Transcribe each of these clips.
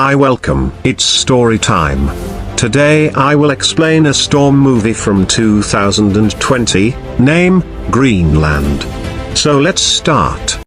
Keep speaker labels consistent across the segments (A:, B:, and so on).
A: Hi, welcome. It's story time. Today I will explain a storm movie from 2020, name, Greenland. So let's start.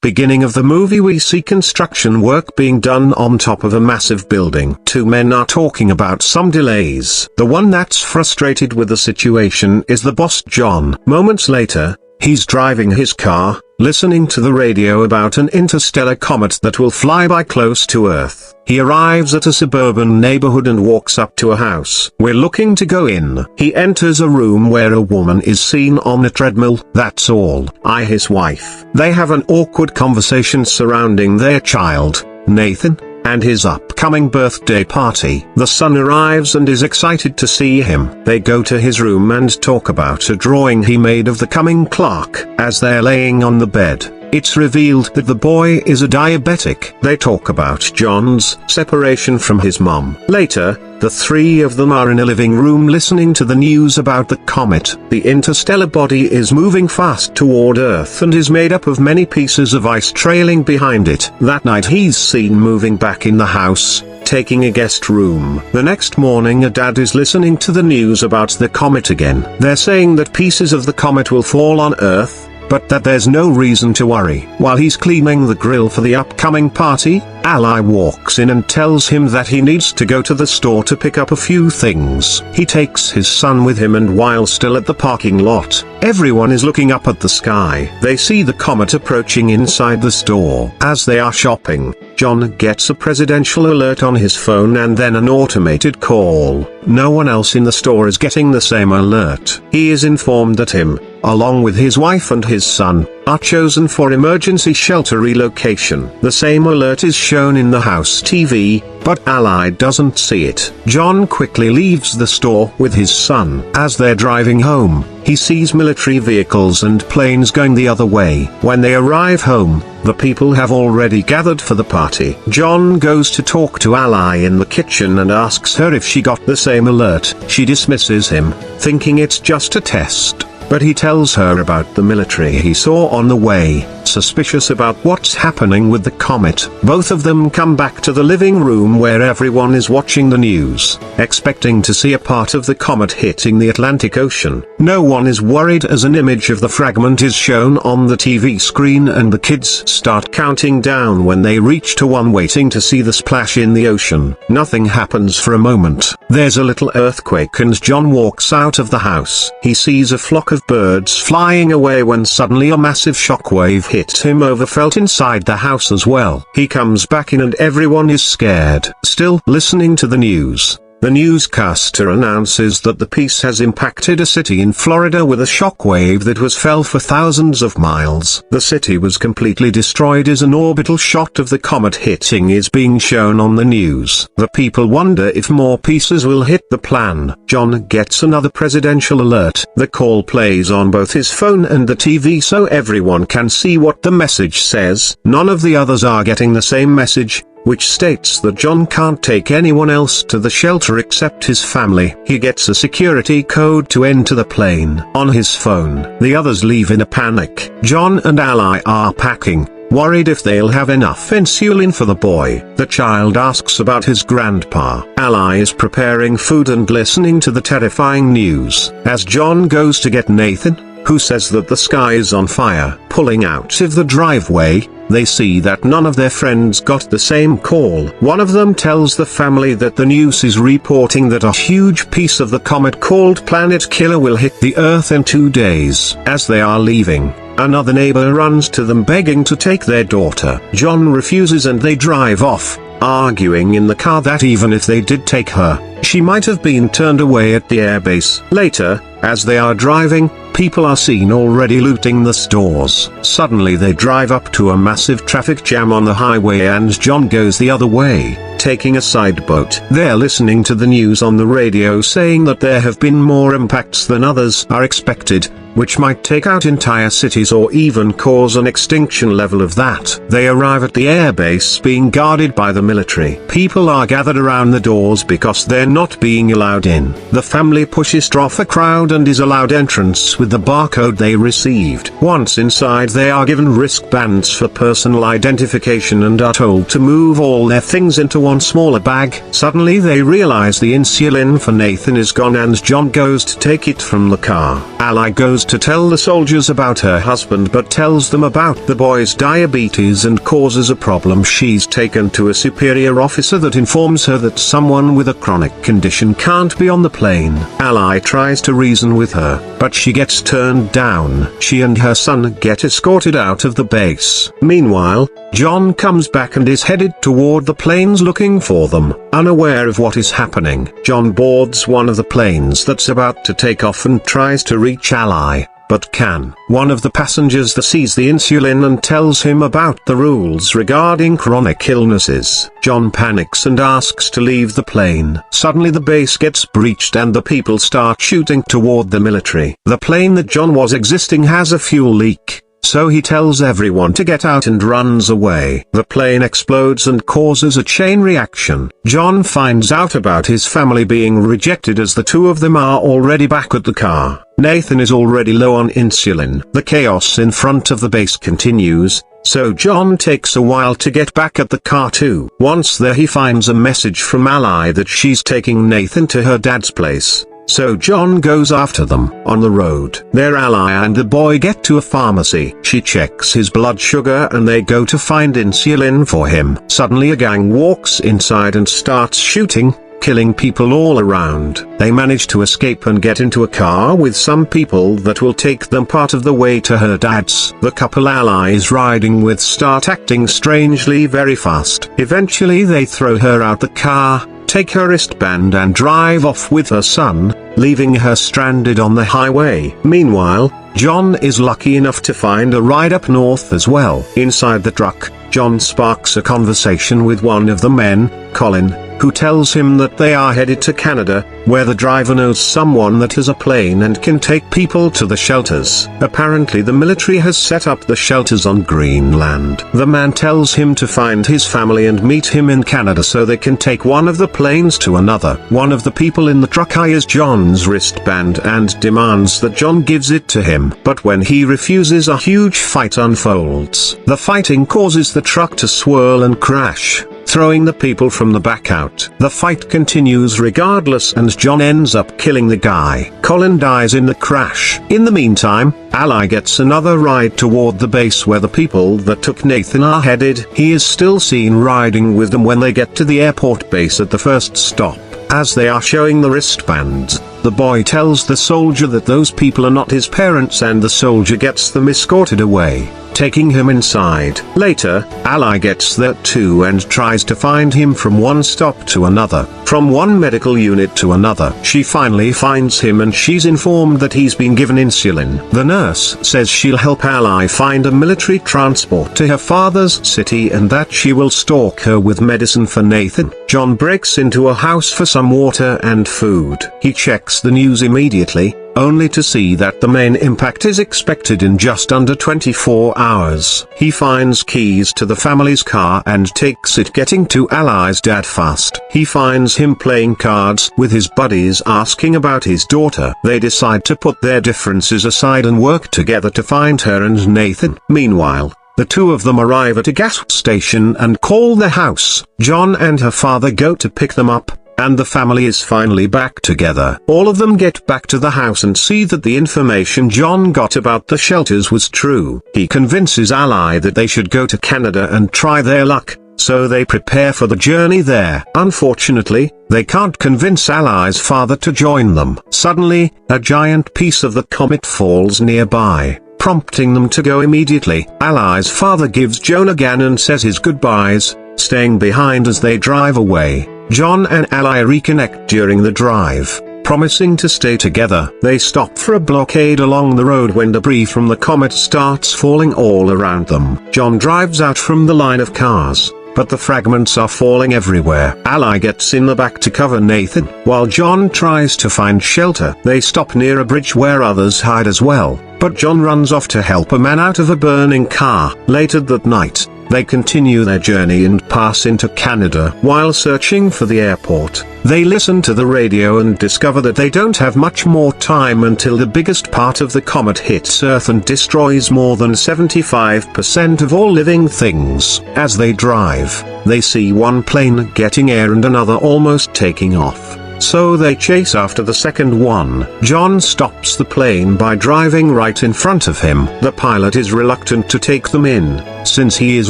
A: Beginning of the movie, we see construction work being done on top of a massive building. Two men are talking about some delays. The one that's frustrated with the situation is the boss, John. Moments later, he's driving his car, listening to the radio about an interstellar comet that will fly by close to Earth. He arrives at a suburban neighborhood and walks up to a house. We're looking to go in. He enters a room where a woman is seen on a treadmill. That's all. His wife. They have an awkward conversation surrounding their child, Nathan, and his upcoming birthday party. The son arrives and is excited to see him. They go to his room and talk about a drawing he made of the coming clock. As they're laying on the bed, it's revealed that the boy is a diabetic. They talk about John's separation from his mom. Later, the three of them are in a living room listening to the news about the comet. The interstellar body is moving fast toward Earth and is made up of many pieces of ice trailing behind it. That night he's seen moving back in the house, taking a guest room. The next morning, a dad is listening to the news about the comet again. They're saying that pieces of the comet will fall on Earth, but that there's no reason to worry. While he's cleaning the grill for the upcoming party, Ally walks in and tells him that he needs to go to the store to pick up a few things. He takes his son with him, and while still at the parking lot, everyone is looking up at the sky. They see the comet approaching inside the store. As they are shopping, John gets a presidential alert on his phone and then an automated call. No one else in the store is getting the same alert. He is informed that him, along with his wife and his son, are chosen for emergency shelter relocation. The same alert is shown in the house TV, but Ally doesn't see it. John quickly leaves the store with his son. As they're driving home, he sees military vehicles and planes going the other way. When they arrive home, the people have already gathered for the party. John goes to talk to Ally in the kitchen and asks her if she got the same alert. She dismisses him, thinking it's just a test. But he tells her about the military he saw on the way, suspicious about what's happening with the comet. Both of them come back to the living room where everyone is watching the news, expecting to see a part of the comet hitting the Atlantic Ocean. No one is worried as an image of the fragment is shown on the TV screen and the kids start counting down when they reach to 1, waiting to see the splash in the ocean. Nothing happens for a moment. There's a little earthquake and John walks out of the house. He sees a flock of birds flying away when suddenly a massive shockwave hit him felt inside the house as well. He comes back in and everyone is scared. Still listening to the news, the newscaster announces that the piece has impacted a city in Florida with a shockwave that was felt for thousands of miles. The city was completely destroyed as an orbital shot of the comet hitting is being shown on the news. The people wonder if more pieces will hit the plan. John gets another presidential alert. The call plays on both his phone and the TV so everyone can see what the message says. None of the others are getting the same message, which states that John can't take anyone else to the shelter except his family. He gets a security code to enter the plane on his phone. The others leave in a panic. John and Ally are packing, worried if they'll have enough insulin for the boy. The child asks about his grandpa. Ally is preparing food and listening to the terrifying news. As John goes to get Nathan, who says that the sky is on fire, pulling out of the driveway, they see that none of their friends got the same call. One of them tells the family that the news is reporting that a huge piece of the comet called Planet Killer will hit the Earth in 2 days. As they are leaving, another neighbor runs to them begging to take their daughter. John refuses and they drive off, arguing in the car that even if they did take her, she might have been turned away at the airbase. Later, as they are driving, people are seen already looting the stores. Suddenly they drive up to a massive traffic jam on the highway and John goes the other way, taking a side boat. They're listening to the news on the radio saying that there have been more impacts than others are expected, which might take out entire cities or even cause an extinction level of that. They arrive at the airbase being guarded by the military. People are gathered around the doors because they're not being allowed in. The family pushes through a crowd and is allowed entrance with the barcode they received. Once inside, they are given wristbands for personal identification and are told to move all their things into one smaller bag. Suddenly they realize the insulin for Nathan is gone and John goes to take it from the car. Ally goes to tell the soldiers about her husband but tells them about the boy's diabetes and causes a problem. She's taken to a superior officer that informs her that someone with a chronic condition can't be on the plane. Ally tries to reason with her, but she gets turned down. She and her son get escorted out of the base. Meanwhile, John comes back and is headed toward the planes looking for them. Unaware of what is happening, John boards one of the planes that's about to take off and tries to reach Ally, but can. One of the passengers that sees the insulin and tells him about the rules regarding chronic illnesses. John panics and asks to leave the plane. Suddenly the base gets breached and the people start shooting toward the military. The plane that John was existing has a fuel leak, so he tells everyone to get out and runs away. The plane explodes and causes a chain reaction. John finds out about his family being rejected as the two of them are already back at the car. Nathan is already low on insulin. The chaos in front of the base continues, so John takes a while to get back at the car too. Once there he finds a message from Ally that she's taking Nathan to her dad's place. So John goes after them. On the road, their Ally and the boy get to a pharmacy. She checks his blood sugar and they go to find insulin for him. Suddenly a gang walks inside and starts shooting, killing people all around. They manage to escape and get into a car with some people that will take them part of the way to her dad's. The couple Ally is riding with start acting strangely very fast. Eventually they throw her out the car, take her wristband and drive off with her son, leaving her stranded on the highway. Meanwhile, John is lucky enough to find a ride up north as well. Inside the truck, John sparks a conversation with one of the men, Colin, who tells him that they are headed to Canada, where the driver knows someone that has a plane and can take people to the shelters. Apparently the military has set up the shelters on Greenland. The man tells him to find his family and meet him in Canada so they can take one of the planes to another. One of the people in the truck hires John's wristband and demands that John gives it to him. But when he refuses, a huge fight unfolds. The fighting causes the truck to swirl and crash, throwing the people from the back out. The fight continues regardless and John ends up killing the guy. Colin dies in the crash. In the meantime, Ally gets another ride toward the base where the people that took Nathan are headed. He is still seen riding with them when they get to the airport base at the first stop. As they are showing the wristbands, the boy tells the soldier that those people are not his parents and the soldier gets them escorted away, taking him inside. Later, Ally gets there too and tries to find him from one stop to another, from one medical unit to another. She finally finds him and she's informed that he's been given insulin. The nurse says she'll help Ally find a military transport to her father's city and that she will stalk her with medicine for Nathan. John breaks into a house for some water and food. He checks the news immediately, only to see that the main impact is expected in just under 24 hours. He finds keys to the family's car and takes it, getting to Ally's dad fast. He finds him playing cards with his buddies asking about his daughter. They decide to put their differences aside and work together to find her and Nathan. Meanwhile, the two of them arrive at a gas station and call their house. John and her father go to pick them up, and the family is finally back together. All of them get back to the house and see that the information John got about the shelters was true. He convinces Ally that they should go to Canada and try their luck, so they prepare for the journey there. Unfortunately, they can't convince Ally's father to join them. Suddenly, a giant piece of the comet falls nearby, prompting them to go immediately. Ally's father gives John a gun and says his goodbyes, staying behind as they drive away. John and Ally reconnect during the drive, promising to stay together. They stop for a blockade along the road when debris from the comet starts falling all around them. John drives out from the line of cars, but the fragments are falling everywhere. Ally gets in the back to cover Nathan, while John tries to find shelter. They stop near a bridge where others hide as well, but John runs off to help a man out of a burning car. Later that night, They continue their journey and pass into Canada. While searching for the airport, they listen to the radio and discover that they don't have much more time until the biggest part of the comet hits Earth and destroys more than 75% of all living things. As they drive, they see one plane getting air and another almost taking off. So they chase after the second one. John stops the plane by driving right in front of him. The pilot is reluctant to take them in, since he is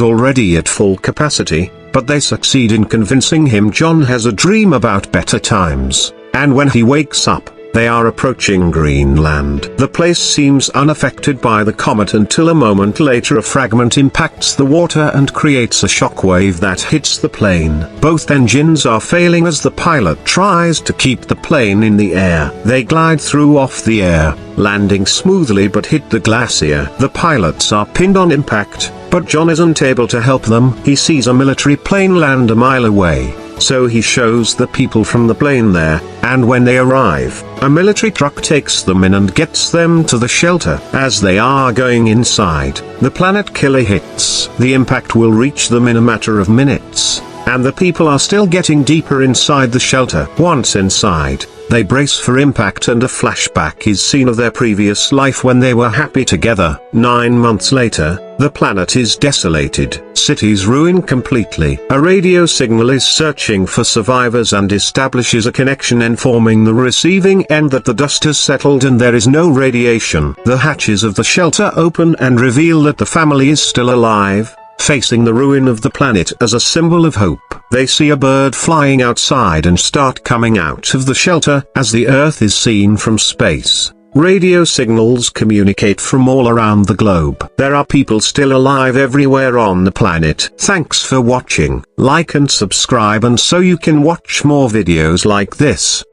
A: already at full capacity, but they succeed in convincing him John has a dream about better times, and when he wakes up, they are approaching Greenland. The place seems unaffected by the comet until a moment later a fragment impacts the water and creates a shockwave that hits the plane. Both engines are failing as the pilot tries to keep the plane in the air. They glide through off the air, landing smoothly but hit the glacier. The pilots are pinned on impact, but John isn't able to help them. He sees a military plane land a mile away, so he shows the people from the plane there, and when they arrive, a military truck takes them in and gets them to the shelter. As they are going inside, the planet killer hits. The impact will reach them in a matter of minutes, and the people are still getting deeper inside the shelter. Once inside, they brace for impact and a flashback is seen of their previous life when they were happy together. 9 months later, the planet is desolated, cities ruined completely. A radio signal is searching for survivors and establishes a connection informing the receiving end that the dust has settled and there is no radiation. The hatches of the shelter open and reveal that the family is still alive, facing the ruin of the planet as a symbol of hope. They see a bird flying outside and start coming out of the shelter. As the Earth is seen from space, radio signals communicate from all around the globe. There are people still alive everywhere on the planet. Thanks for watching. Like and subscribe and so you can watch more videos like this.